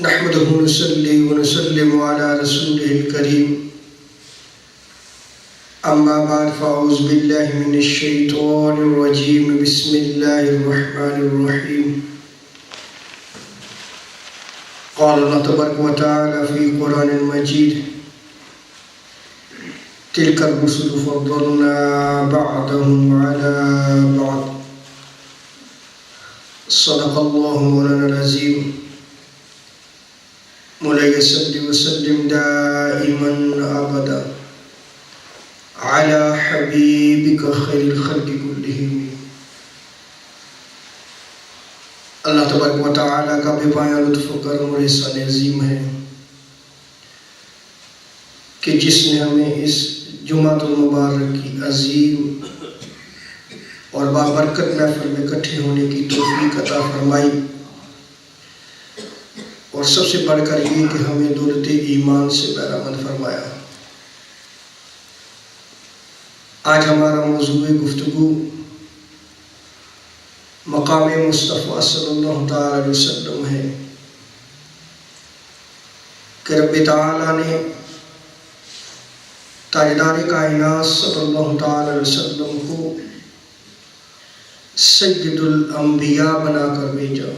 نحمده ونصلي ونسلم على رسوله الكريم أما بعد فأعوذ بالله من الشيطان الرجيم بسم الله الرحمن الرحيم قال الله تبارك وتعالى في القرآن المجيد تلك الرسل فضلنا بعضهم على بعض صدق الله مولانا العظيم مولاي صل وسلم دائما ابدا على حبيبك خير الخلق كلهم. اللہ تبارک و تعالیٰ کا بے پایہ لطف و کرم اور احسان عظیم ہے کہ جس نے ہمیں اس جمعۃ المبارک کی عظیم اور بابرکت محفل میں اکٹھے ہونے کی توفیق عطا فرمائی، اور سب سے بڑھ کر یہ کہ ہمیں دولت ایمان سے بہرمند فرمایا. آج ہمارا موضوع گفتگو مقام مصطفیٰ صلی اللہ تعالی علیہ وسلم ہے کہ رب تعالیٰ نے تاجدار کائنات صلی اللہ تعالی علیہ وسلم کو سید الانبیاء بنا کر بھیجا،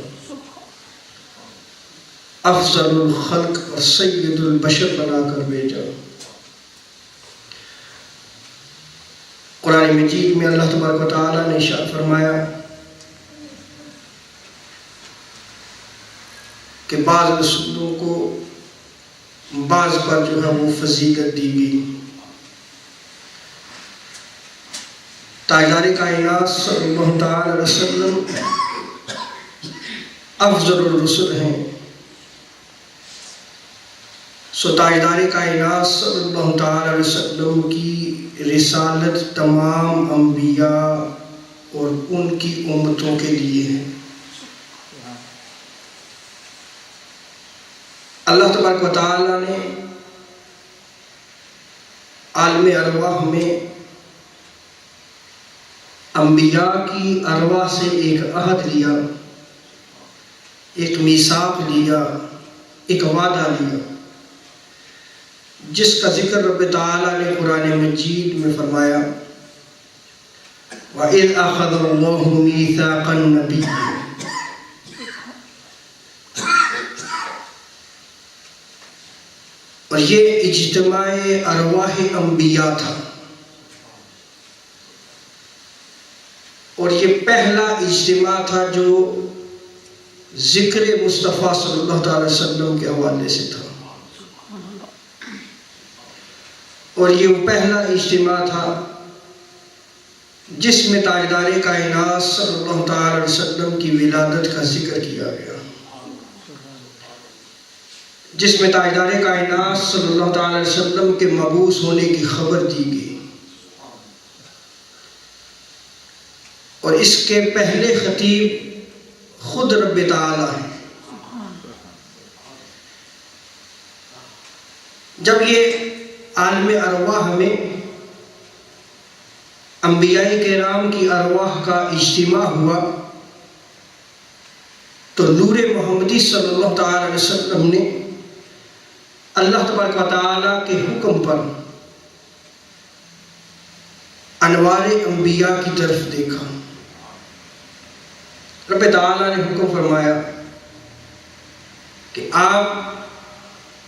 افضل الخلق اور سید البشر بنا کر بھیجا. قرآن مجید میں اللہ تبارک و تعالیٰ نے ارشاد فرمایا کہ بعض رسولوں کو بعض پر جو ہے وہ فضیلت دی گئی. تاجدار کائنات صلی اللہ تعالی علیہ وسلم افضل الرسل ہیں، سو تاجدار کائنات صلی اللہ تعالی علیہ وسلم کی رسالت تمام انبیاء اور ان کی امتوں کے لیے ہے. اللہ تبارک و تعالی نے عالم ارواح میں انبیاء کی ارواح سے ایک عہد لیا، ایک میثاق لیا، ایک وعدہ لیا، جس کا ذکر رب تعالیٰ نے قرآن مجید میں فرمایا وَإِذْ أَخَذَ اللَّهُ مِيثَاقَ النَّبِيِّينَ. اور یہ اجتماع ارواح انبیاء تھا، اور یہ پہلا اجتماع تھا جو ذکر مصطفیٰ صلی اللہ تعالی وسلم کے حوالے سے تھا، اور یہ پہلا اجتماع تھا جس میں تاجدار کائنات صلی اللہ تعالی وسلم کی ولادت کا ذکر کیا گیا، جس میں تاجدار کائنات صلی اللہ تعالی وسلم کے مبعوث ہونے کی خبر دی گئی. اور اس کے پہلے خطیب خود رب تعالیٰ ہے. جب یہ عالم ارواح میں انبیاء کرام کی ارواح کا اجتماع ہوا تو نور محمدی صلی اللہ تعالی علیہ وسلم نے اللہ تبارک و تعالیٰ کے حکم پر انوار انبیاء کی طرف دیکھا. رب تعالیٰ نے حکم فرمایا کہ آپ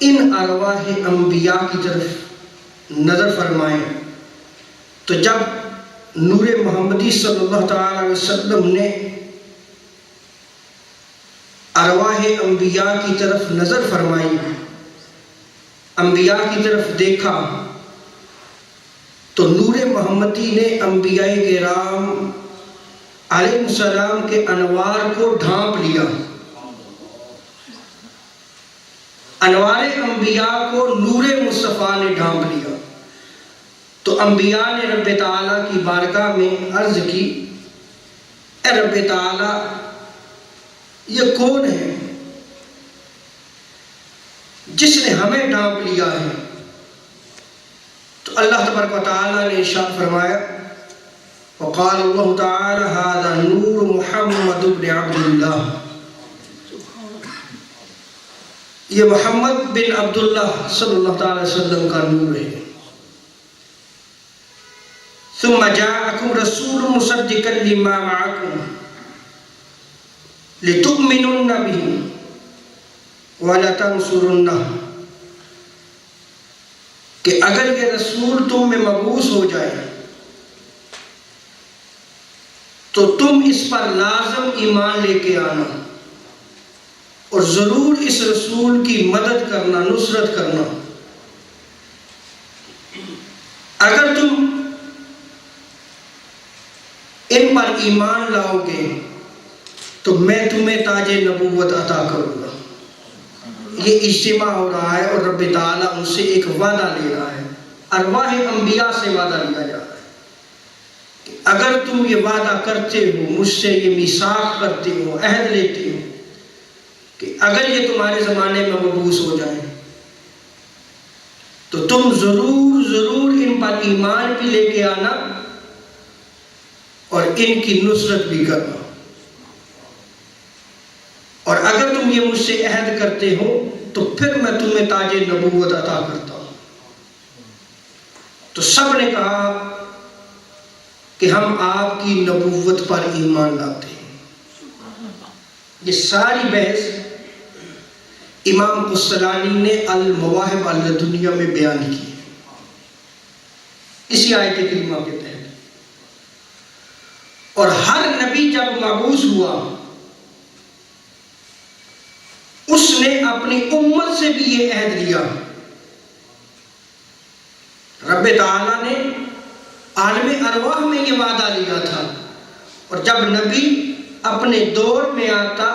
ان ارواح انبیاء کی طرف نظر فرمائیں. تو جب نور محمدی صلی اللہ تعالی علیہ وسلم نے ارواح انبیاء کی طرف نظر فرمائی، انبیاء کی طرف دیکھا، تو نور محمدی نے انبیاء کرام علیہ السلام کے انوار کو ڈھانپ لیا. انوار انبیاء کو نور مصطفیٰ نے ڈھانپ لیا. تو انبیاء نے رب تعالیٰ کی بارگاہ میں عرض کی، اے رب تعالیٰ یہ کون ہے جس نے ہمیں ڈھانپ لیا ہے؟ تو اللہ تبارک و تعالیٰ نے ارشاد فرمایا وقال اللہ تعالی هذا نور محمد بن عبد اللہ. یہ محمد بن عبداللہ صلی اللہ تعالی وسلم کا نور ہے۔ ثم جاءکم رسول مصدقا لما معکم لتؤمنن به ولتنصرنہ، کہ اگر یہ رسول تم میں مبعوث ہو جائے تو تم اس پر لازم ایمان لے کے آنا اور ضرور اس رسول کی مدد کرنا، نصرت کرنا۔ اگر تم ان پر ایمان لاؤ گے تو میں تمہیں تاج نبوت عطا کروں گا۔ یہ اجتماع ہو رہا ہے اور رب تعالیٰ ان سے ایک وعدہ لے رہا ہے، ارواح انبیاء سے وعدہ لیا جا رہا ہے کہ اگر تم یہ وعدہ کرتے ہو، مجھ سے یہ میثاق کرتے ہو، عہد لیتے ہو کہ اگر یہ تمہارے زمانے میں مبعوث ہو جائیں تو تم ضرور ان پر ایمان بھی لے کے آنا اور ان کی نصرت بھی کرنا، اور اگر تم یہ مجھ سے عہد کرتے ہو تو پھر میں تمہیں تاج نبوت عطا کرتا ہوں۔ تو سب نے کہا کہ ہم آپ کی نبوت پر ایمان لاتے ہیں۔ یہ ساری بحث امام قسطلانی نے المواہب اللدنیہ میں بیان کی ہے، اسی آیت کریمہ کے تحت۔ اور ہر نبی جب مبعوث ہوا اس نے اپنی امت سے بھی یہ عہد لیا۔ رب تعالیٰ نے عالم ارواح میں یہ وعدہ لیا تھا، اور جب نبی اپنے دور میں آتا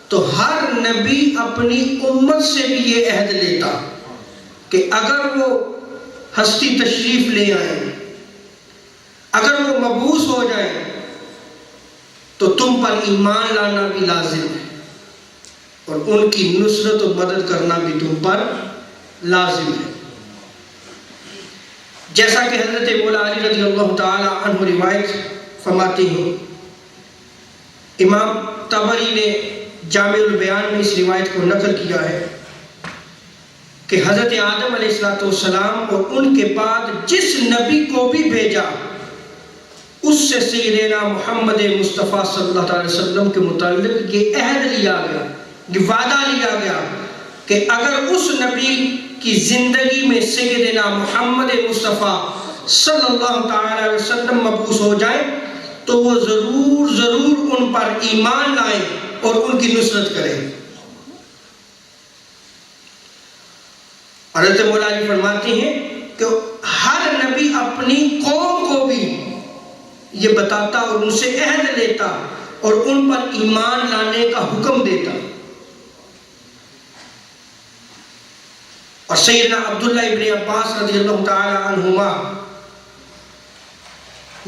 تو ہر نبی اپنی امت سے بھی یہ عہد لیتا کہ اگر وہ ہستی تشریف لے آئیں، اگر وہ مبعوث ہو جائیں تو تم پر ایمان لانا بھی لازم ہے اور ان کی نصرت و مدد کرنا بھی تم پر لازم ہے۔ جیسا کہ حضرت مولا علی رضی اللہ تعالی عنہ روایت فرماتے ہیں، امام طبری نے جامع البیان میں اس روایت کو نقل کیا ہے کہ حضرت آدم علیہ السلام اور ان کے بعد جس نبی کو بھی بھیجا اس سے سیدنا محمد مصطفیٰ صلی اللہ علیہ وسلم کے متعلق یہ عہد لیا گیا، یہ وعدہ لیا گیا کہ اگر اس نبی کی زندگی میں سیدنا محمد مصطفیٰ صلی اللہ علیہ وسلم مبعوث ہو جائے تو وہ ضرور ان پر ایمان لائیں اور ان کی نصرت کریں۔ حضرت مولا علی فرماتے ہیں کہ ہر نبی اپنی قوم کو بھی یہ بتاتا اور ان سے عہد لیتا اور ان پر ایمان لانے کا حکم دیتا۔ اور سیدنا عبداللہ ابن عباس رضی اللہ تعالی عنہما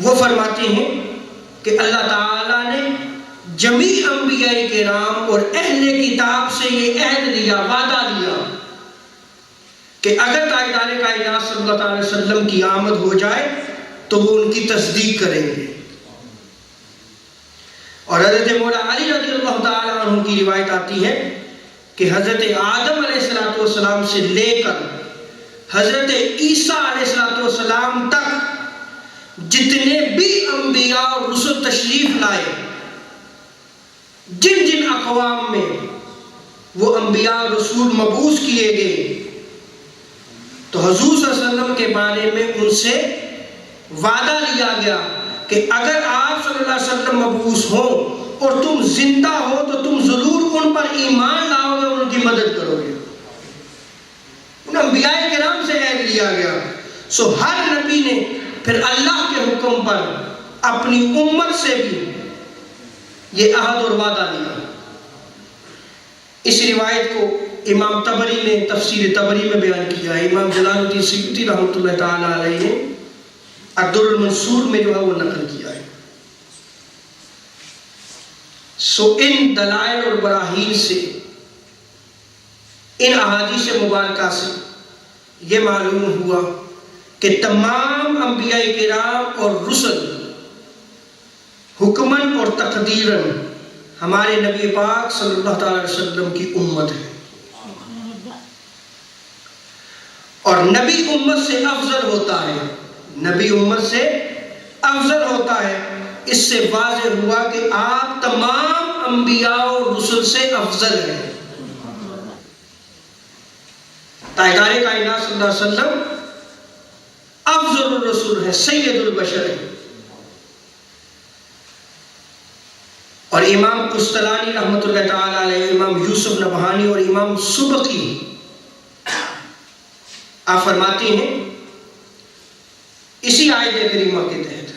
وہ فرماتے ہیں کہ اللہ تعالیٰ نے جمیع انبیاء کرام اور اہل کتاب سے یہ عہد لیا، وعدہ لیا کہ اگر تاجدار کائنات صلی اللہ علیہ وسلم کی آمد ہو جائے تو وہ ان کی تصدیق کریں گے۔ اور حضرت مولا علی رضی اللہ تعالی عنہ کی روایت آتی ہے کہ حضرت آدم علیہ السلام سے لے کر حضرت عیسیٰ علیہ السلام تک جتنے بھی انبیاء اور رسل تشریف لائے، جن جن اقوام میں وہ انبیاء اور رسول مبعوث کیے گئے، تو حضور صلی اللہ علیہ وسلم کے بارے میں ان سے وعدہ لیا گیا کہ اگر آپ صلی اللہ علیہ وسلم مبعوث ہوں اور تم زندہ ہو تو تم ضرور ان پر ایمان لاؤ گے اور ان کی مدد کرو گے۔ ان انبیاء کرام سے عہد لیا گیا۔ سو ہر نبی نے پھر اللہ کے حکم پر اپنی امت سے بھی یہ عہد اور وعدہ لیا۔ اس روایت کو امام طبری نے تفسیر طبری میں بیان کیا ہے، امام جلال الدین سیوطی رحمۃ اللہ تعالی علیہ نے الدر المنصور میں جو ہے وہ نقل کیا ہے۔ سو ان دلائل اور براہین سے، ان احادیث مبارکہ سے یہ معلوم ہوا کہ تمام انبیاء کرام اور رسل حکماً اور تقدیراً ہمارے نبی پاک صلی اللہ علیہ وسلم کی امت ہے۔ اور نبی امت سے افضل ہوتا ہے، نبی امت سے افضل ہوتا ہے، اس سے واضح ہوا کہ آپ تمام انبیاء و رسل سے افضل ہیں۔ تاجدار کائنات صلی اللہ علیہ وسلم افضل الرسول ہے، سید البشر ہے۔ اور امام قسطلانی رحمۃ اللہ تعالی علیہ، امام یوسف نبہانی اور امام سبکی آپ فرماتے ہیں اسی آیت کریمہ کے تحت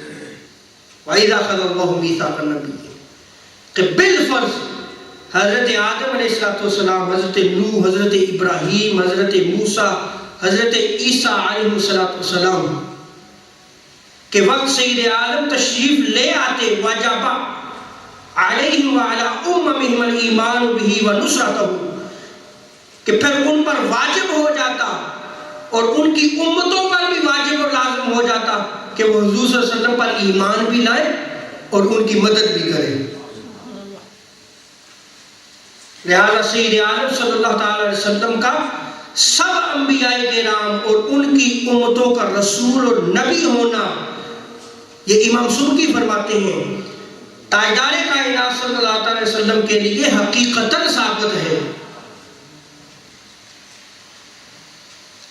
وَإِذَا أَخَذَ اللَّهُ مِيثَاقَ النَّبِيِّينَ کہ بالفرض حضرت آدم علیہ السلام، حضرت نوح، حضرت ابراہیم، حضرت موسیٰ، حضرت عیسیٰ علیہ السلام کے وقت سید عالم تشریف لے آتے، وَجَبَ عَلَيْهِمْ وَعَلَىٰ أُمَمِهِمْ الْإِيمَانُ بِهِ وَنُصْرَتَهُ کہ پھر ان پر واجب ہو جاتا اور ان کی امتوں پر بھی واجب اور لازم ہو جاتا کہ وہ حضور صلی اللہ علیہ وسلم پر ایمان بھی لائے اور ان کی مدد بھی کرے۔ لہذا سید عالم صلی اللہ تعالی علیہ وسلم کا سب انبیاء کرام اور ان کی امتوں کا رسول اور نبی ہونا، یہ امام سبکی فرماتے ہیں، تاجدار کائنات صلی اللہ علیہ وسلم کے لیے حقیقتاً ثابت ہے۔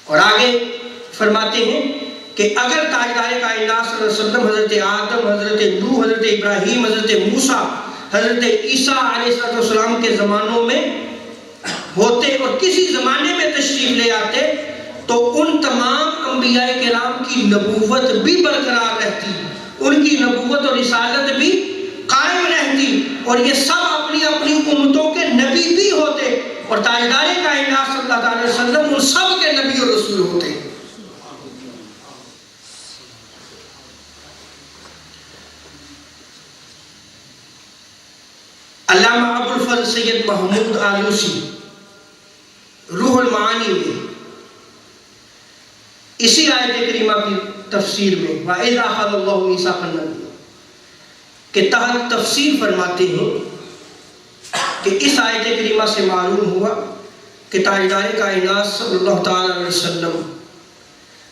اور آگے فرماتے ہیں کہ اگر تاجدار کائنات صلی اللہ علیہ وسلم حضرت آدم، حضرت نوح، حضرت ابراہیم، حضرت موسیٰ، حضرت عیسیٰ علیہ السلام کے زمانوں میں ہوتے اور کسی زمانے میں تشریف لے آتے تو ان تمام انبیاء کرام کی نبوت بھی برقرار رہتی، ان کی نبوت اور رسالت بھی قائم رہتی، اور یہ سب اپنی اپنی امتوں کے نبی بھی ہوتے، اور تاجدار کائنات صلی اللہ علیہ وسلم ان سب کے نبی اور رسول ہوتے۔ علامہ ابو الفضل سید محمود آلوسی روح المعانی میں اسی آیت کریمہ کی تفسیر میں وَإِذْ أَخَذَ اللَّهُ مِيثَاقَ النَّبِيِّينَ کے تحت تفسیر فرماتے ہیں کہ اس آیت کریمہ سے معلوم ہوا کہ تاجدار کائنات صلی اللہ تعالی علیہ وسلم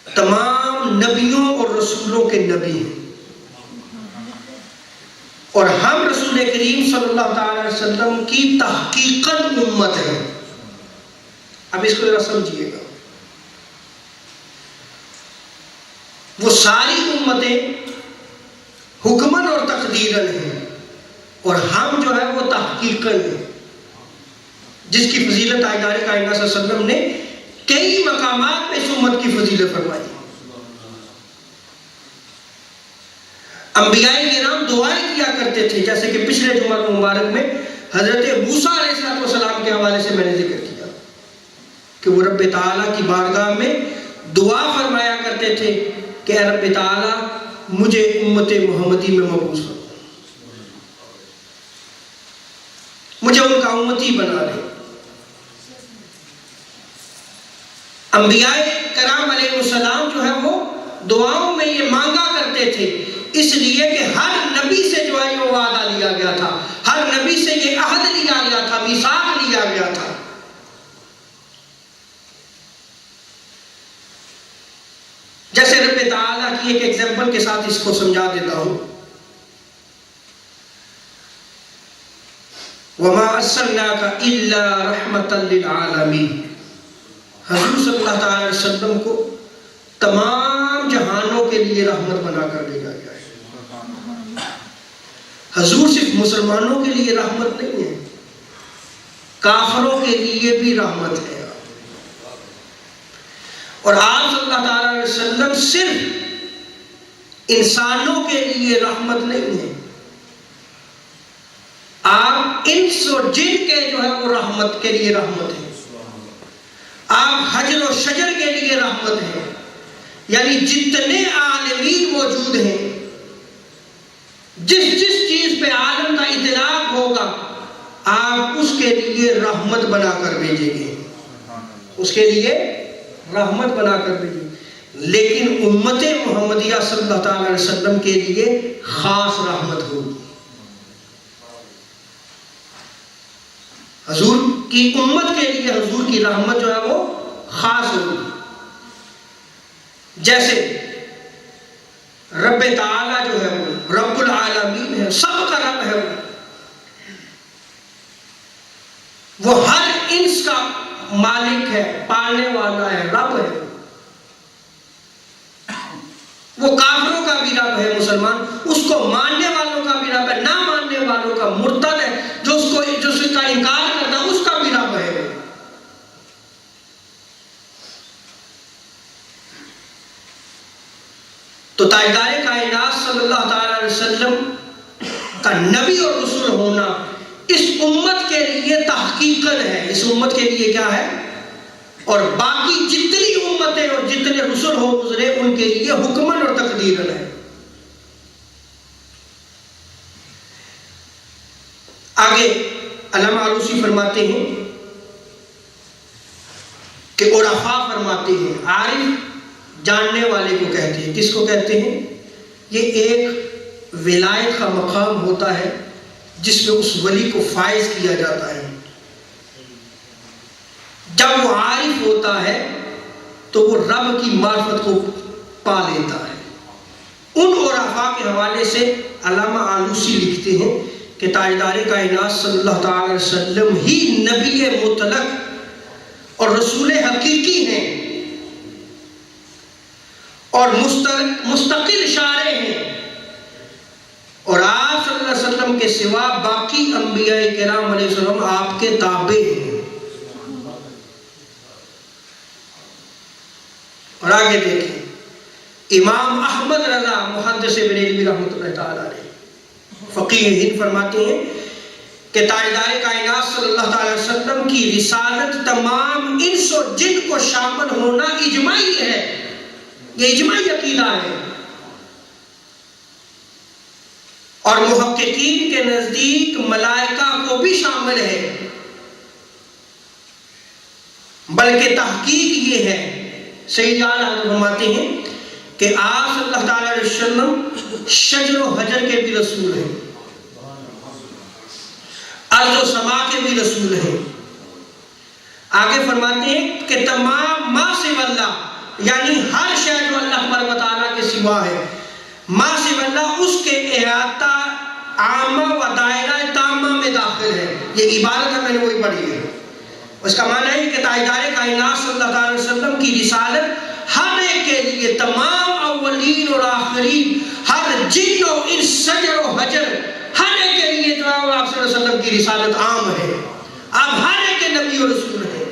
تمام نبیوں اور رسولوں کے نبی ہیں، اور ہم رسول کریم صلی اللہ تعالی علیہ وسلم کی تحقیقاً امت ہے۔ اب اس کو ذرا سمجھیے گا، وہ ساری امتیں حکماً اور تقدیراً ہیں، اور ہم جو ہے وہ تحقیقاً ہیں، جس کی فضیلت تاجدار کائنات صلی اللہ علیہ وسلم نے کئی مقامات میں اس امت کی فضیلت فرمائی۔ انبیاء کرام دعائیں کیا کرتے تھے، جیسے کہ پچھلے جمعہ مبارک میں حضرت موسیٰ علیہ السلام کے حوالے سے میں نے ذکر کیا کہ وہ رب تعالیٰ کی بارگاہ میں دعا فرمایا کرتے تھے کہ اے رب تعالیٰ مجھے امت محمدی میں مبعوث کر، مجھے ان کا امتی بنا دے۔ انبیاء کرام علیہ السلام جو ہے وہ دعاؤں میں یہ مانگا کرتے تھے، اس لیے کہ ہر نبی سے جو ہے وہ وعدہ لیا گیا تھا، ہر نبی سے یہ عہد لیا گیا تھا، میثاق لیا گیا تھا۔ جیسے رب تعالیٰ کی ایک ایگزامپل کے ساتھ اس کو سمجھا دیتا ہوں، وَمَا أَرْسَلْنَاكَ إِلَّا رَحْمَةً لِلْعَالَمِينَ، حضور صلی اللہ تعالی علیہ وسلم کو تمام جہانوں کے لیے رحمت بنا کر بھیجا گیا ہے۔ حضور صرف مسلمانوں کے لیے رحمت نہیں ہے، کافروں کے لیے بھی رحمت ہے۔ اور آپ صلی اللہ تعالی علیہ وسلم صرف انسانوں کے لیے رحمت نہیں ہے، آپ انس اور جن کے جو ہے وہ رحمت کے لیے رحمت ہے، آپ حجر و شجر کے لیے رحمت ہے، یعنی جتنے عالمین موجود ہیں، جس جس چیز پہ عالم کا اطلاق ہوگا آپ اس کے لیے رحمت بنا کر بھیجیں گے، اس کے لیے رحمت بنا کر بھیجیں گے، لیکن امت محمدیہ صلی اللہ تعالی علیہ وسلم کے لیے خاص رحمت ہوگی۔ حضور کی امت کے لیے حضور کی رحمت جو ہے وہ خاص ہوگی۔ جیسے رب تعالی جو ہے وہ رب العالمین ہے، سب کا رب ہے، وہ ہر انس کا مالک ہے، پالنے والا ہے، رب ہے، وہ کافروں کا بھی رب ہے مسلمان، اس کو ماننے والوں کا بھی رب ہے، نہ ماننے والوں کا مرتد ہے جو اس کا انکار کرتا ہے اس کا بھی رب ہے۔ تو تاجدار کائنات صلی اللہ تعالی علیہ وسلم کا نبی اور رسول ہونا اس امت کے لیے تحقیقاً ہے، اس امت کے لیے کیا ہے، اور باقی جتنی امتیں اور جتنے رسول ہو گزرے ان کے لیے حکماً اور تقدیراً ہے۔ آگے علامہ آلوسی فرماتے ہیں کہ عرفاء فرماتے ہیں، عارف جاننے والے کو کہتے ہیں، کس کو کہتے ہیں؟ یہ ایک ولایت کا مقام ہوتا ہے جس میں اس ولی کو فائز کیا جاتا ہے۔ جب وہ عارف ہوتا ہے تو وہ رب کی معرفت کو پا لیتا ہے۔ ان عرفاء کے حوالے سے علامہ آلوسی لکھتے ہیں کہ تاجدار کائنات صلی اللہ تعالی علیہ وسلم ہی نبی مطلق اور رسول حقیقی ہیں اور مستقل شارع ہیں، اور آپ صلی اللہ علیہ وسلم کے سوا باقی انبیاء کرام علیہ السلام آپ کے تابع ہیں۔ اور آگے دیکھیں، امام احمد رضا محدث بریلوی رحمۃ اللہ تعالی علیہ فقیہ ہند فرماتے ہیں کہ تاجدار کائنات صلی اللہ تعالی علیہ وسلم کی رسالت تمام انس و جن کو شامل ہونا اجماعی ہے، یہ اجماعی عقیدہ ہے، اور محققین کے نزدیک ملائکہ کو بھی شامل ہے، بلکہ تحقیق یہ ہے، سید حضرت فرماتے ہیں کہ آپ صلی اللہ تعالی علیہ وسلم شجر و حجر کے بھی رسول ہیں، ارض و سما کے بھی رسول ہیں۔ آگے فرماتے ہیں کہ تمام ما سوی اللہ، یعنی ہر شے جو اللہ تبارک و تعالیٰ کے سوا ہے، ما سوی اللہ اس کے احاطہ عامہ و دائرہ تامہ میں داخل ہے۔ یہ عبارت ہے، میں نے وہی پڑھی ہے۔ اس کا معنی ہے کہ تاجدار کائنات صلی اللہ علیہ وسلم کی رسالت ہر ایک کے لیے، تمام اولین اور آخرین، ہر جن و انس، شجر و حجر، ہر ایک کے لیے جو آپ صلی اللہ علیہ وسلم کی رسالت عام ہے، آپ ہر ایک کے نبی اور رسول ہیں۔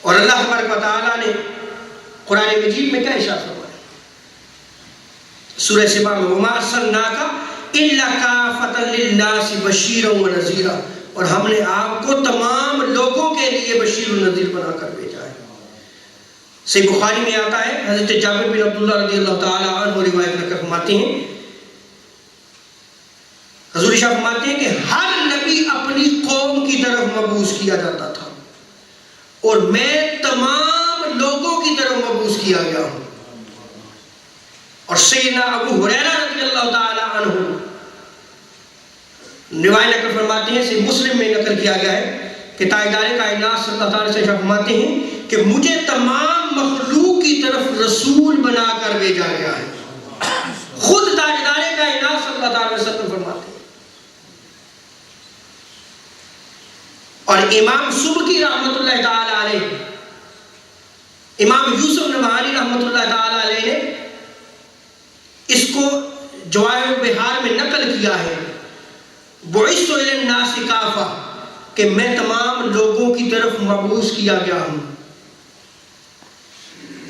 اور اللہ تبارک و تعالیٰ نے قرآن مجید میں کیا ارشاد فرمایا؟ سورہ سبا میں وَمَا أَرْسَلْنَاكَ إِلَّا كَافَةً لِلنَّاسِ بَشِيرًا وَنَذِيرًا، اور ہم نے آپ کو تمام لوگوں کے لیے بشیر و نذیر بنا کر بھیجا ہے۔ صحیح بخاری میں آتا ہے، حضرت جابر بن عبداللہ رضی اللہ تعالیٰ عنہ روایت کر فرماتے ہیں، حضور شاہ فرماتے ہیں کہ ہر نبی اپنی قوم کی طرف مبعوث کیا جاتا تھا، اور میں تمام لوگوں کی طرف مبعوث کیا گیا ہوں۔ اور سیدنا ابو ہریرہ رضی اللہ تعالی عنہ روایت نقل فرماتے ہیں، سے مسلم میں نقل کیا گیا ہے کہ تاجدار کائنات صلی اللہ تعالی وسلم فرماتے ہیں کہ مجھے تمام مخلوق کی طرف رسول بنا کر بھیجا گیا ہے۔ خود تاجدار کائنات صلی اللہ تعالی وسلم فرماتے ہیں۔ اور امام سبکی رحمۃ اللہ تعالی علیہ، امام یوسف نبہانی رحمۃ اللہ تعالی علیہ نے اس کو جوائع البحار میں نقل کیا ہے، بعثت الی الناس کافہ، کہ میں تمام لوگوں کی طرف مبعوث کیا گیا ہوں۔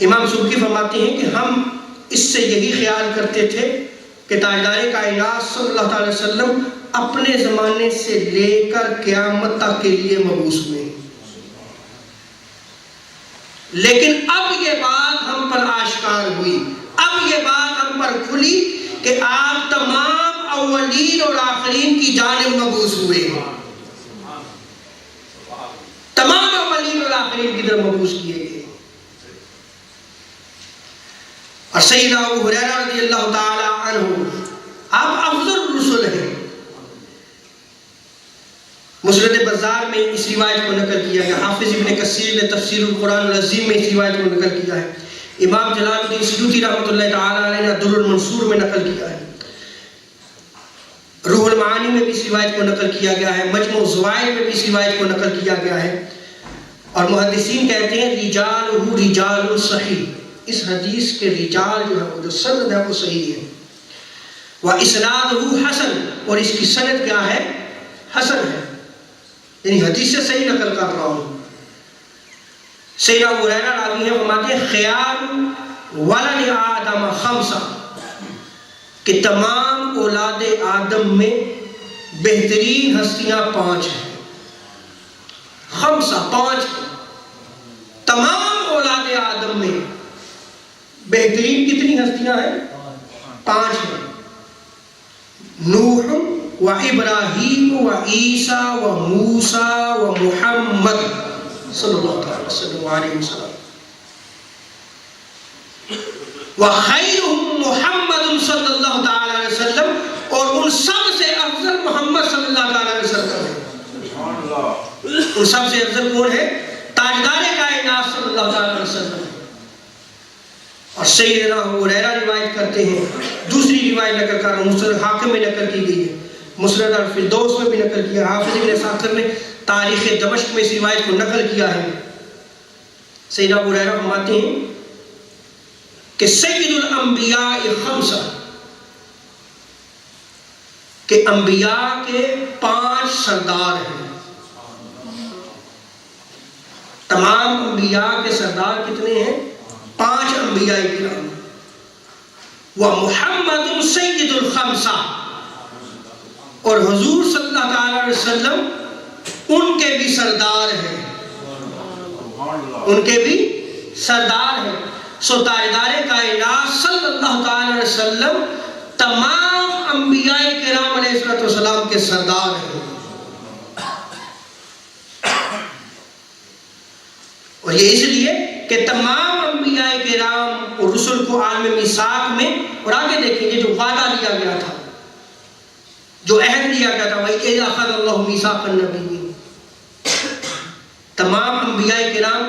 امام سبکی فرماتے ہیں کہ ہم اس سے یہی خیال کرتے تھے کہ تاجدار کائنات صلی اللہ تعالی وسلم اپنے زمانے سے لے کر قیامت تک کے لیے مبعوث ہوئے، لیکن اب یہ بات ہم پر آشکار ہوئی، اب یہ بات ہم پر کھلی کہ آپ تمام اولین اور آخرین کی جانب مبعوث ہوئے ہیں، تمام اولین اور آخرین کی طرف مبعوث کیے گئے۔ اور سیدنا ابو ہریرہ رضی اللہ تعالی عنہ، آپ افضل الرسل ہیں، مسند بزار میں اس روایت کو نقل کیا گیا، حافظ ابن کثیر نے تفسیر القرآن العظیم میں اس روایت کو نقل کیا ہے، امام جلال الدین سیوطی رحمۃ اللہ تعالی علیہ نے در المنصور میں نقل کیا ہے، روح المعانی میں بھی اس روایت کو نقل کیا گیا ہے، مجموع الزوائد میں بھی اس روایت کو نقل کیا گیا ہے، اور محدثین کہتے ہیں رجالہ رجال صحیح، اس حدیث کے رجال جو ہے وہ جو سند ہے وہ صحیح ہے، واسنادہ حسن، اور اس کی سند کیا ہے؟ حسن ہے، یعنی حدیث سے صحیح نقل کر رہا ہوں۔ سیدنا ابو ہریرہ راوی ہیں، فرماتے ہیں خیار ولد آدم خمسہ، کہ تمام اولاد آدم میں بہترین ہستیاں 5 ہیں، خمسہ 5، تمام اولاد آدم میں بہترین کتنی ہستیاں ہیں؟ 5 ہیں، نوح و ابراہیم و عیسیٰ و موسیٰ و محمد صلی اللہ علیہ وسلم، وخیرہم محمد صلی اللہ تعالی علیہ وسلم، اور ان سب سے افضل محمد صلی اللہ علیہ وسلم ہے۔ ان سب سے افضل کون ہے؟ تاجدار کائنات صلی اللہ علیہ وسلم۔ اور سیدنا ابو ہریرہ روایت کرتے ہیں، دوسری روایت نقل کر رہا ہوں، مسند حاکم میں نقل کی گئی ہے، مسند الفردوس میں بھی نقل کیا، حافظ ابن ساکر نے تاریخ دمشق میں اس روایت کو نقل کیا ہے۔ سیدنا ابو ہریرہ فرماتے ہیں کہ سید الانبیاء 5، کہ انبیاء کے 5 سردار ہیں، تمام انبیاء کے سردار کتنے ہیں؟ 5 انبیاء کرام، ومحمد سید الخمسہ، اور حضور صلی اللہ تعالی علیہ وسلم ان کے بھی سردار ہیں، ان کے بھی سردار ہیں۔ سو تاجدار کائنات صلی اللہ تعالی علیہ وسلم تمام انبیاء کرام علیہ السلام کے سردار ہیں، اور یہ اس لیے کہ تمام انبیاء کرام اور رسل کو عالم میثاق میں، اور آگے دیکھیں گے جو وعدہ لیا گیا تھا، جو عہد لیا گیا تھا، وَإِذْ أَخَذَ اللَّهُ مِيثَاقَ النَّبِيِّينَ، تمام انبیاء کرام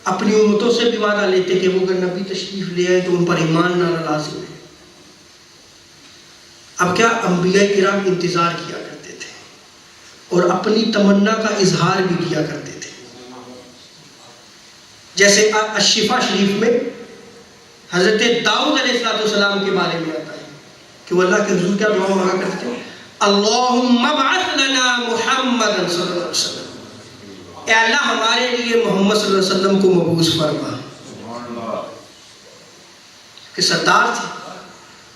اپنی امتوں سے بھی وعدہ لیتے کہ وہ اگر نبی تشریف لے آئے تو ان پر ایمان لانا لازم ہے۔ اب کیا انبیاء کرام انتظار کیا کرتے تھے اور اپنی تمنا کا اظہار بھی کیا کرتے تھے، جیسے الشفا شریف میں حضرت داؤد علیہ السلام کے بارے میں آتا ہے کہ وہ اللہ کے حضور کیا دعا مانگا کرتے تھے؟ اللہم ابعث لنا محمد صلی اللہ علیہ وسلم، اے اللہ ہمارے لیے محمد صلی اللہ علیہ وسلم کو مبعوث فرما، کہ سردار تھے،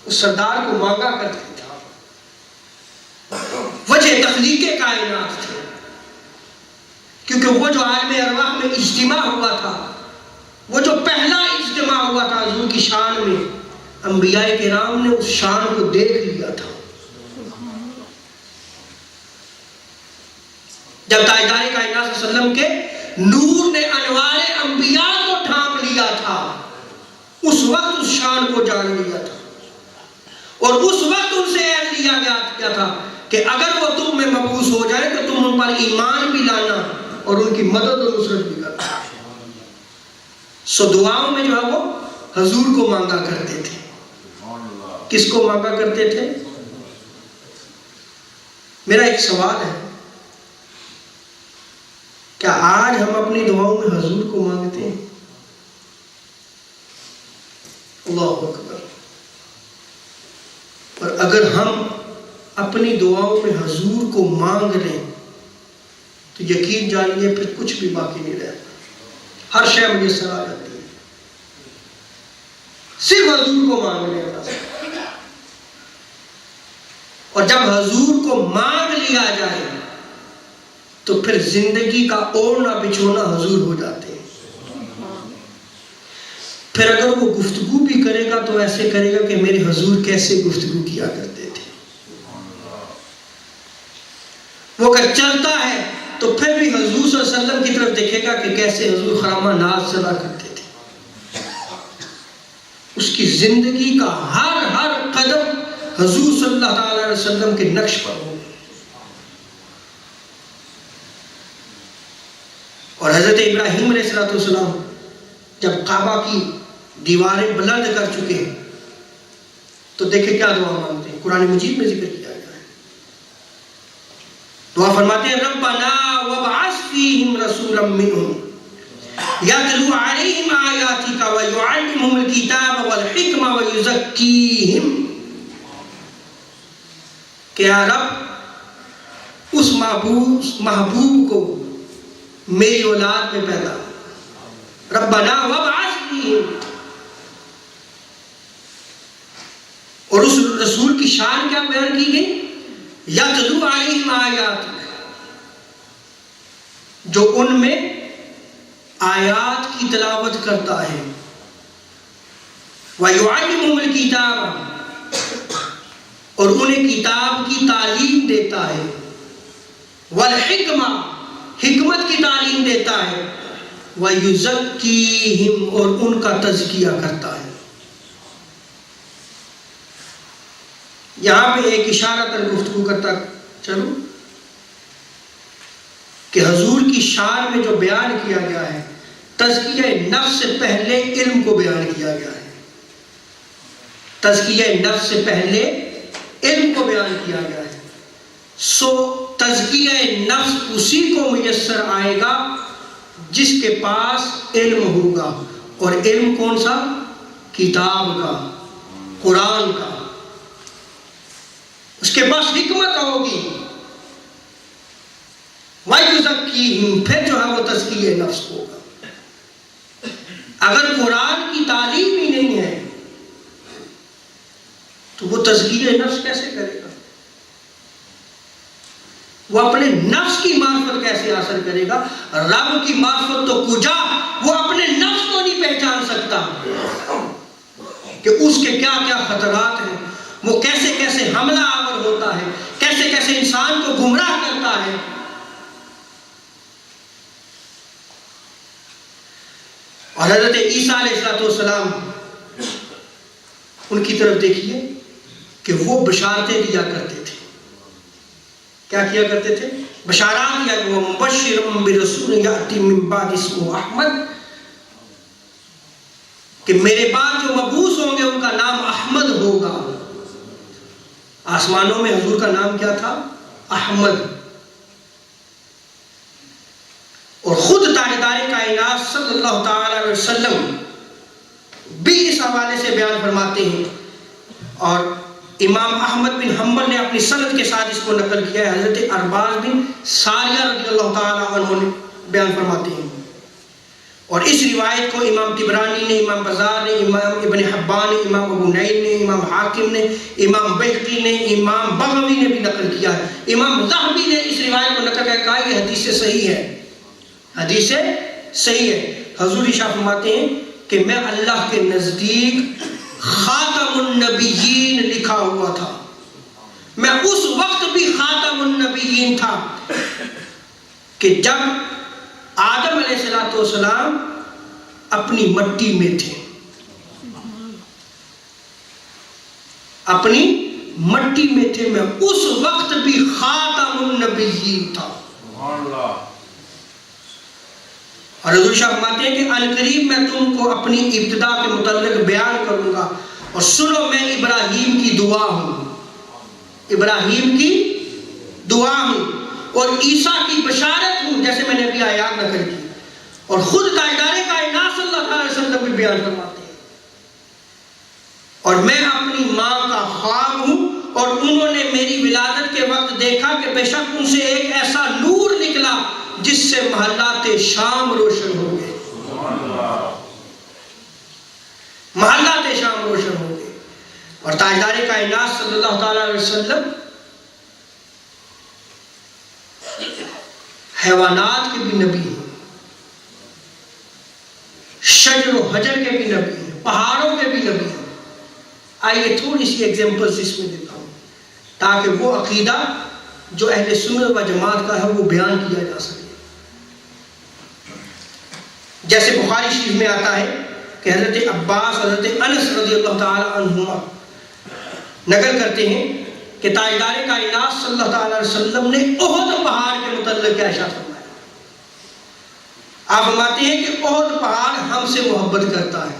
اس سردار کو مانگا کرتے تھے، وجہ تخلیق کائنات تھے، کیونکہ وہ جو عالم ارواح میں اجتماع ہوا تھا، وہ جو پہلا اجتماع ہوا تھا حضور کی شان میں، انبیاء کرام نے اس شان کو دیکھ لیا تھا۔ جب تاجدار کائنات صلی اللہ علیہ وسلم کے نور نے انوار انبیاء کو ڈھانپ لیا تھا، اس وقت اس شان کو جان لیا تھا، اور اس وقت ان سے عہد لیا گیا تھا کہ اگر وہ تم میں مبعوث ہو جائے تو تم ان پر ایمان بھی لانا اور ان کی مدد و نصرت بھی کرنا۔ سو دعاؤں میں جو ہے وہ حضور کو مانگا کرتے تھے۔ کس کو مانگا کرتے تھے؟ میرا ایک سوال ہے، کیا آج ہم اپنی دعاؤں میں حضور کو مانگتے ہیں؟ اللہ اکبر۔ اور اگر ہم اپنی دعاؤں میں حضور کو مانگ لیں تو یقین جانیے پھر کچھ بھی باقی نہیں رہتا، ہر شے میسر آ جاتی ہے، صرف حضور کو مانگنے کا۔ اور جب حضور کو مانگ لیا جائے تو پھر زندگی کا اوڑھنا بچھونا حضور ہو جاتے ہیں۔ پھر اگر وہ گفتگو بھی کرے گا تو ایسے کرے گا کہ میرے حضور کیسے گفتگو کیا کرتے تھے۔ وہ اگر چلتا ہے تو پھر بھی حضور صلی اللہ علیہ وسلم کی طرف دیکھے گا کہ کیسے حضور خرامہ ناز چلا کرتے تھے۔ اس کی زندگی کا ہر قدم حضور صلی اللہ علیہ وسلم کے نقش پر ہو۔ اور حضرت ابراہیم علیہ السلام جب کعبہ کی دیواریں بلند کر چکے ہیں تو دیکھیں کیا دعا مانگتے ہیں، قرآن مجید میں ذکر کیا گیا ہے. دعا فرماتے ہیں ربنا وابعث فیہم رسولا منہم یتلو علیہم آیاتک ویعلمہم الکتاب والحکمہ ویزکیہم، کہ یا رب اس محبوب کو میری اولاد میں پیدا، ربنا وابعث فیہم. اور اس رسول کی شان کیا بیان کی گئی؟ یتلو علیہم آیاتک، جو ان میں آیات کی تلاوت کرتا ہے، وَيُعَلِّمُهُمُ الْكِتَابَ، اور انہیں کتاب کی تعلیم دیتا ہے، وَالْحِكْمَةَ، حکمت کی تعلیم دیتا ہے، وَيُزَكِّيهِمْ، اور ان کا تزکیہ کرتا ہے. یہاں پہ ایک اشارہ تر گفتگو کرتا چلو کہ حضور کی شان میں جو بیان کیا گیا ہے، تزکیہ نفس سے پہلے علم کو بیان کیا گیا ہے. تزکیہ نفس سے پہلے علم کو بیان کیا گیا ہے. سو تزکیہ نفس اسی کو میسر آئے گا جس کے پاس علم ہوگا، اور علم کون سا؟ کتاب کا، قرآن کا. اس کے پاس حکمت ہوگی، وَيُزَكِّيهِمْ، پھر جو ہے وہ تزکیہ نفس ہوگا. اگر قرآن کی تعلیم ہی نہیں ہے تو وہ تزکیہ نفس کیسے کرے گا؟ وہ اپنے نفس کی معرفت کیسے حاصل کرے گا؟ رب کی معرفت تو کجا، وہ اپنے نفس کو نہیں پہچان سکتا کہ اس کے کیا کیا خطرات ہیں، وہ کیسے کیسے حملہ آور ہوتا ہے، کیسے کیسے انسان کو گمراہ کرتا ہے. اور حضرت عیسیٰ علیہ السلام ان کی طرف دیکھیے کہ وہ بشارتیں دیا کرتے تھے. کیا کیا کرتے تھے؟ بشارات دیا کہ وہ مبشر برسول یاتی من بعد اسمہ احمد، کہ میرے بعد جو مبعوث ہوں گے ان کا نام احمد ہوگا. آسمانوں میں حضور کا نام کیا تھا؟ احمد. اور خود تاجدار کائنات صلی اللہ تعالی علیہ وسلم بھی اس حوالے سے بیان فرماتے ہیں، اور امام احمد بن حنبل نے اپنی سند کے ساتھ اس کو نقل کیا ہے. حضرت ارباز بن ساریہ رضی اللہ تعالی عنہ نے بیان فرماتے ہیں. اور اس روایت کو امام طبرانی نے، امام بزار نے، امام ابن حبان نے، امام ابو نعیم نے، امام حاکم نے، امام بہقی نے، امام بغوی نے بھی نقل کیا ہے. امام ذہبی نے اس روایت کو نقل کیا، کہا یہ حدیث صحیح ہے، حدیث صحیح ہے. حضور ارشاد فرماتے ہیں کہ میں اللہ کے نزدیک خاتم النبیین لکھا ہوا تھا. میں اس وقت بھی خاتم النبیین تھا کہ جب آدم علیہ السلام اپنی مٹی میں تھے، اپنی مٹی میں تھے. میں اس وقت بھی خاتم النبیین تھا. اور حضور شاہ فرماتے ہیں کہ عنقریب میں تم کو اپنی ابتدا کے متعلق بیان کروں گا، اور سنو میں ابراہیم کی دعا ہوں، ابراہیم کی دعا ہوں، اور عیسیٰ کی بشارت ہوں، جیسے میں نے ابھی آیات نقل کی. اور خود تاجدار کائنات صلی اللہ علیہ وسلم بھی بیان فرماتے ہیں. اور میں اپنی ماں کا خواب ہوں، اور انہوں نے میری ولادت کے وقت دیکھا کہ بے شک ان سے ایک ایسا نور نکلا جس سے محلات شام روشن ہو گئے، محلات شام روشن ہو گئے. اور تاجدار کائنات صلی اللہ تعالی علیہ وسلم حیوانات کے بھی نبی ہیں، شجر و حجر کے بھی نبی ہیں، پہاڑوں کے بھی نبی ہیں. آئیے تھوڑی سی ایگزامپلز اس میں دیتا ہوں تاکہ وہ عقیدہ جو اہل سنت و جماعت کا ہے وہ بیان کیا جا سکے. جیسے بخاری شریف میں آتا ہے کہ حضرت عباس، حضرت انس رضی اللہ تعالی عنہما نقل کرتے ہیں کہ تاجدار کائنات صلی اللہ تعالی علیہ وسلم نے احد پہاڑ کے متعلق کیا ارشاد فرمایا. آپ فرماتے ہیں کہ احد پہاڑ ہم سے محبت کرتا ہے،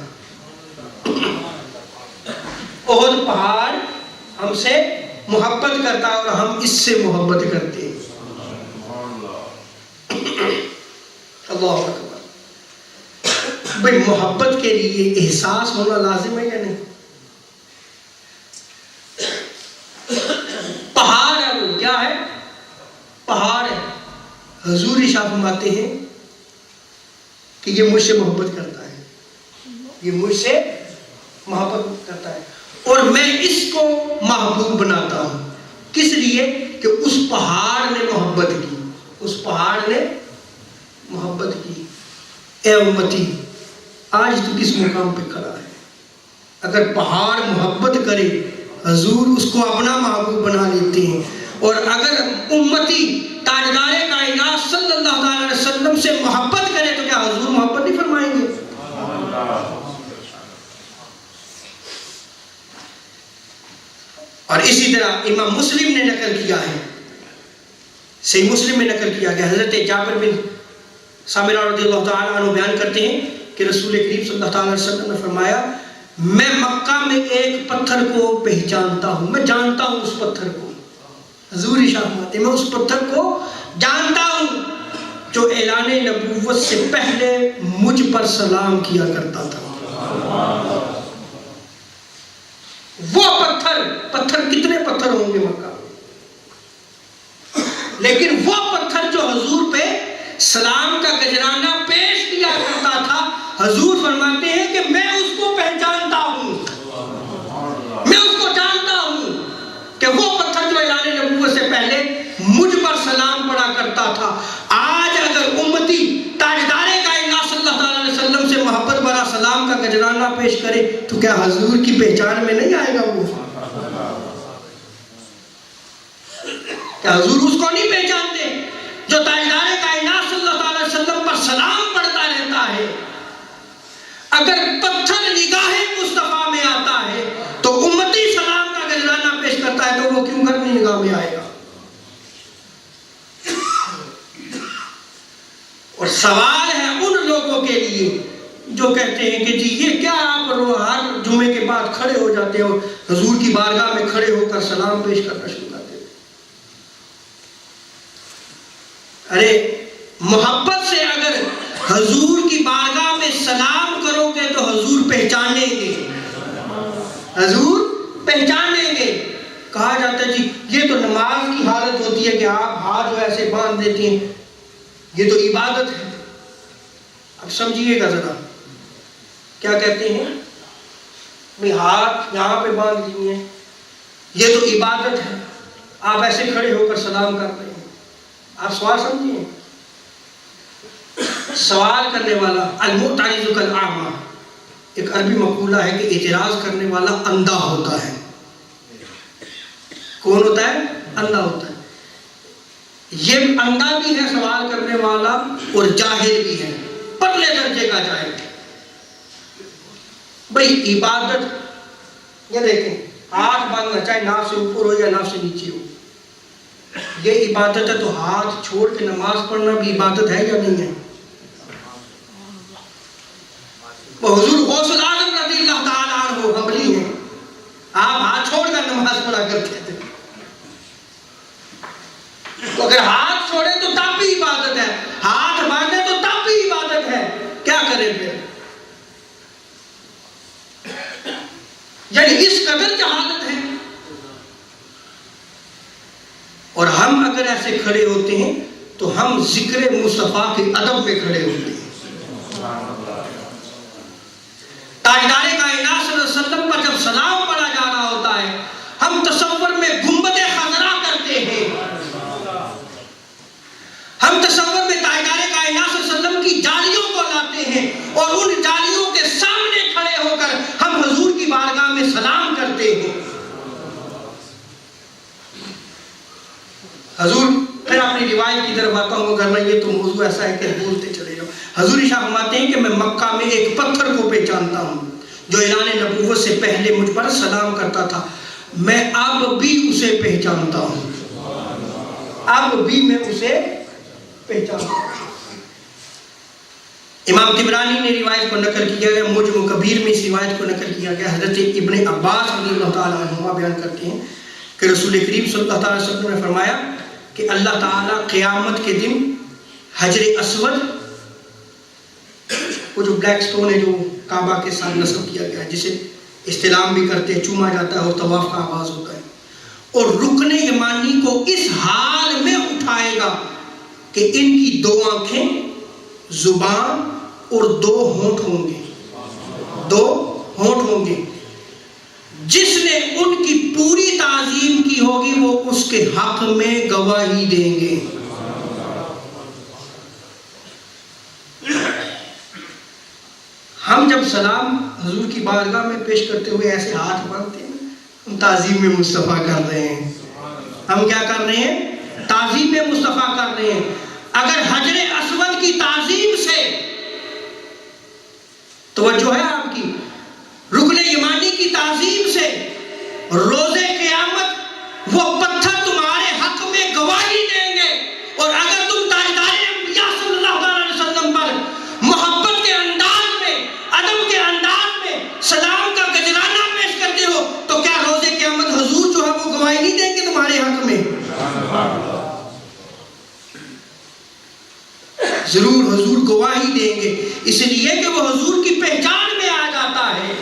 احد پہاڑ ہم سے محبت کرتا ہے اور ہم اس سے محبت کرتے ہیں۔ اللہ اکبر۔ بھئی محبت کے لیے احساس ہونا لازم ہے یا نہیں؟ پہاڑ ہے، وہ کیا ہے؟ پہاڑ ہے۔ حضور ارشاد فرماتے ہیں کہ یہ مجھ سے محبت کرتا ہے، یہ مجھ سے محبت کرتا ہے اور میں اس کو محبوب بناتا ہوں۔ کس لیے؟ کہ اس پہاڑ نے محبت کی، اس پہاڑ نے محبت کی۔ اے امتی، آج تو کس مقام پہ کھڑا ہے؟ اگر پہاڑ محبت کرے، حضور اس کو اپنا محبوب بنا لیتے ہیں، اور اگر امتی تاجدار کائنات صلی اللہ علیہ وسلم سے محبت کرے تو کیا حضور محبت نہیں فرمائیں گے؟ اور اسی طرح امام مسلم نے نقل کیا ہے، صحیح مسلم میں نقل کیا گیا، حضرت جابر بن سامرہ رضی اللہ تعالیٰ عنہ بیان کرتے ہیں کہ رسول کریم صلی اللہ علیہ وسلم نے فرمایا، میں مکہ میں ایک پتھر کو پہچانتا ہوں، میں جانتا ہوں اس پتھر کو۔ حضور ارشاد فرماتے ہیں میں اس پتھر کو جانتا ہوں جو اعلان نبوت سے پہلے مجھ پر سلام کیا کرتا تھا۔ وہ پتھر کتنے پتھر ہوں گے مکہ میں، لیکن وہ پتھر جو حضور پہ سلام کا گجرانہ پیش کیا کرتا تھا، حضور فرماتے ہیں کہ میں اس کو پہچانتا ہوں، میں اس کو جانتا ہوں کہ وہ پتھر جو اعلان نبوت سے پہلے مجھ پر سلام پڑا کرتا تھا۔ آج اگر امتی تاجدار کائنات صلی اللہ علیہ وسلم سے محبت بھرا سلام کا گجرانہ پیش کرے تو کیا حضور کی پہچان میں نہیں آئے گا وہ؟ کیا حضور اس کو نہیں پہچانتے جو تاجدار کائنات صلی اللہ علیہ وسلم پر سلام پڑھتا رہتا ہے؟ اگر پتھر نگاہ مصطفیٰ میں آتا ہے تو امتی سلام کا گجرانہ پیش کرتا ہے تو وہ کیوں گھر میں نگاہ میں آئے گا؟ اور سوال ہے ان لوگوں کے لیے جو کہتے ہیں کہ جی یہ کیا آپ ہر جمعے کے بعد کھڑے ہو جاتے ہو، حضور کی بارگاہ میں کھڑے ہو کر سلام پیش کرنا شروع کرتے ہو۔ ارے محبت سے اگر حضور کی بارگاہ میں سلام کرو گے تو حضور پہچانیں گے، حضور پہچانیں گے۔ کہا جاتا ہے جی یہ تو نماز کی حالت ہوتی ہے کہ آپ ہاتھ جو ایسے باندھ دیتے ہیں، یہ تو عبادت ہے۔ اب سمجھیے گا ذرا کیا کہتے ہیں، بھئی ہاتھ یہاں پہ باندھ دیے ہیں، یہ تو عبادت ہے، آپ ایسے کھڑے ہو کر سلام کر رہے ہیں۔ آپ سوال سمجھیے، سوال کرنے والا المعترض کالاعمی، ایک عربی مقولہ ہے کہ اعتراض کرنے والا اندھا ہوتا ہے۔ کون ہوتا ہے؟ اندھا ہوتا ہے۔ یہ اندھا بھی ہے سوال کرنے والا اور جاہل بھی ہے، پتلے درجے کا جاہل۔ بھئی عبادت، یہ دیکھیں ہاتھ باندھنا چاہے ناف سے اوپر ہو یا ناف سے نیچے ہو، یہ عبادت ہے، تو ہاتھ چھوڑ کے نماز پڑھنا بھی عبادت ہے یا نہیں ہے؟ وہ حضور غوث العالم رضی اللہ تعالیٰ عنہ حنبلی ہیں، آپ ہاتھ چھوڑ کر نماز پڑھا کرتے تھے، تو اگر ہاتھ چھوڑے تو تب بھی عبادت ہے، ہاتھ باندھے تو تب بھی عبادت ہے، کیا کریں پھر؟ یعنی اس قدر جہالت ہے۔ اور ہم اگر ایسے کھڑے ہوتے ہیں تو ہم ذکر مصطفیٰ کے ادب میں کھڑے ہوتے ہیں۔ تاجدار کائنات صلی اللہ علیہ وسلم پر جب سلام پڑھا جا رہا ہوتا ہے، ہم تصور میں گنبد خضرا کرتے ہیں، ہم تصور میں تاجدار کائنات صلی اللہ علیہ وسلم کی جالیوں کو لاتے ہیں اور ان جالیوں کے سامنے کھڑے ہو کر ہم حضور کی بارگاہ میں سلام کرتے ہیں۔ حضور پھر اپنی روایت کی طرف آتا ہوں، کرنا یہ تو موضوع ایسا ہے کہ بولتے چلے جاؤ۔ حضور ارشاد فرماتے ہیں کہ میں مکہ میں ایک پتھر کو پہچانتا ہوں جو اعلان نبوت سے پہلے مجھ پر سلام کرتا تھا، میں اب بھی اسے پہچانتا ہوں، اب بھی میں اسے پہچانتا ہوں۔ امام طبرانی نے روایت کو نقل کیا گیا، معجم کبیر میں اس روایت کو نقل کیا گیا۔ حضرت ابن عباس رضی اللہ تعالیٰ عنہما بیان کرتے ہیں کہ رسول کریم صلی اللہ علیہ وسلم نے فرمایا کہ اللہ تعالیٰ قیامت کے دن حجر اسود، وہ جو بلیک سٹون ہے جو کعبہ کے ساتھ نصب کیا گیا ہے، جسے استلام بھی کرتے ہیں، چوما جاتا ہے اور طواف کا آغاز ہوتا ہے، اور رکن یمانی کو اس حال میں اٹھائے گا کہ ان کی 2 آنکھیں، زبان اور 2 ہونٹ ہوں گے، 2 ہونٹ ہوں گے۔ جس نے ان کی پوری تعظیم کی ہوگی وہ اس کے حق میں گواہی دیں گے۔ ہم جب سلام حضور کی بارگاہ میں پیش کرتے ہوئے ایسے ہاتھ باندھتے ہیں، ہم تعظیم میں مصطفیٰ کر رہے ہیں۔ ہم کیا کر رہے ہیں؟ تعظیم میں مصطفیٰ کر رہے ہیں۔ اگر حجر اسود کی تعظیم سے توجہ ہے آپ کی، رکن یمانی کی تعظیم سے روز قیامت وہ پتھر تمہارے حق میں گواہی دیں گے، اور اگر تم تاجدار انبیاء صلی اللہ علیہ وسلم پر محبت کے انداز میں، ادب کے انداز میں سلام کا گجرانہ پیش کرتے ہو تو کیا روز قیامت حضور جو ہے وہ گواہی نہیں دیں گے تمہارے حق میں؟ ضرور حضور گواہی دیں گے، اس لیے کہ وہ حضور کی پہچان میں آ جاتا ہے۔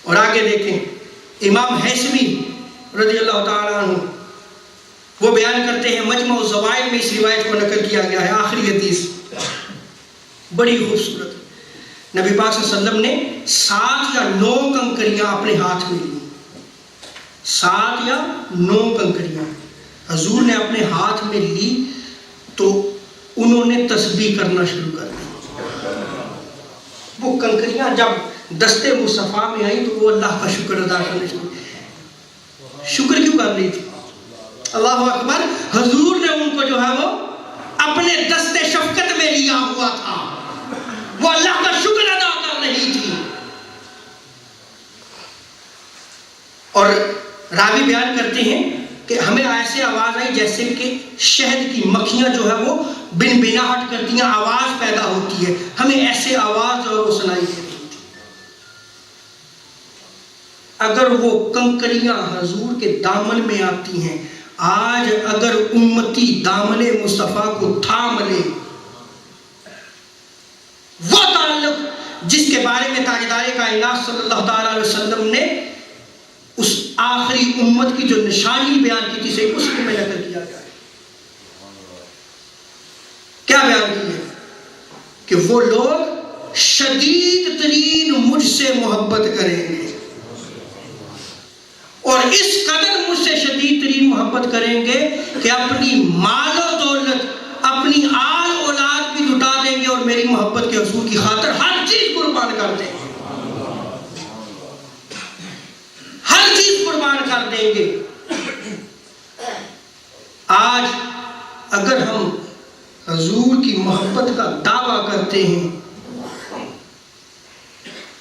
اور آگے دیکھیں، امام حیثمی رضی اللہ تعالیٰ عنہ وہ بیان کرتے ہیں، مجمع الزوائد میں اس روایت کو نقل کیا گیا ہے، آخری حدیث بڑی خوبصورت۔ نبی پاک صلی اللہ علیہ وسلم نے 7 یا 9 کنکریاں اپنے ہاتھ میں لی، 7 یا 9 کنکریاں حضور نے اپنے ہاتھ میں لی، تو انہوں نے تسبیح کرنا شروع کر دی۔ وہ کنکریاں جب دستے مصطفیٰ میں آئی تو وہ اللہ کا شکر ادا کرنے شروع۔ شکر کیوں کر رہی تھی؟ اللہ اکبر، حضور نے ان کو جو ہے وہ اپنے دستے شفقت میں لیا ہوا تھا، وہ اللہ کا شکر ادا کر رہی تھی۔ اور راوی بیان کرتے ہیں کہ ہمیں ایسے آواز آئی جیسے کہ شہد کی مکھیاں جو ہے وہ بن بناہٹ کرتی ہیں، آواز پیدا ہوتی ہے، ہمیں ایسے آواز جو ہے وہ سنائی دے رہی تھی۔ اگر وہ کنکریاں حضور کے دامن میں آتی ہیں، آج اگر امتی دامن مصطفیٰ کو تھام لے، وہ تعلق جس کے بارے میں تاجدار کائنات صلی اللہ تعالیٰ علیہ وسلم نے اس آخری امت کی جو نشانی بیان کی تھی، اس کو میں نقل کیا گیا ہے۔ کیا بیان کی ہے؟ کہ وہ لوگ شدید ترین مجھ سے محبت کریں گے، اور اس قدر مجھ سے شدید ترین محبت کریں گے کہ اپنی مال و دولت، اپنی آل اولاد بھی لٹا دیں گے، اور میری محبت کے حصول کی خاطر ہر چیز قربان کر دیں گے، ہر چیز قربان کر دیں گے۔ آج اگر ہم حضور کی محبت کا دعویٰ کرتے ہیں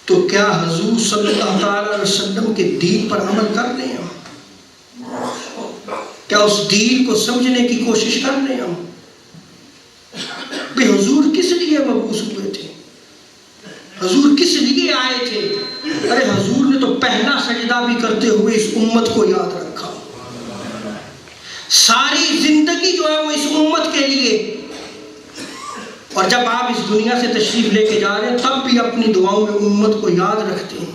تو کیا حضور صلی اللہ تعالیٰ علیہ وسلم کے دین پر عمل کر رہے ہیں ہم؟ کیا اس دین کو سمجھنے کی کوشش کر رہے ہیں ہم؟ بھئی حضور کس لیے مبعوث ہوئے تھے؟ حضور کس لیے آئے تھے؟ ارے حضور نے تو پہلا سجدہ بھی کرتے ہوئے اس امت کو یاد رکھا، ساری زندگی جو ہے وہ اس امت کے لیے، اور جب آپ اس دنیا سے تشریف لے کے جا رہے ہیں تب بھی اپنی دعاؤں میں امت کو یاد رکھتے ہیں۔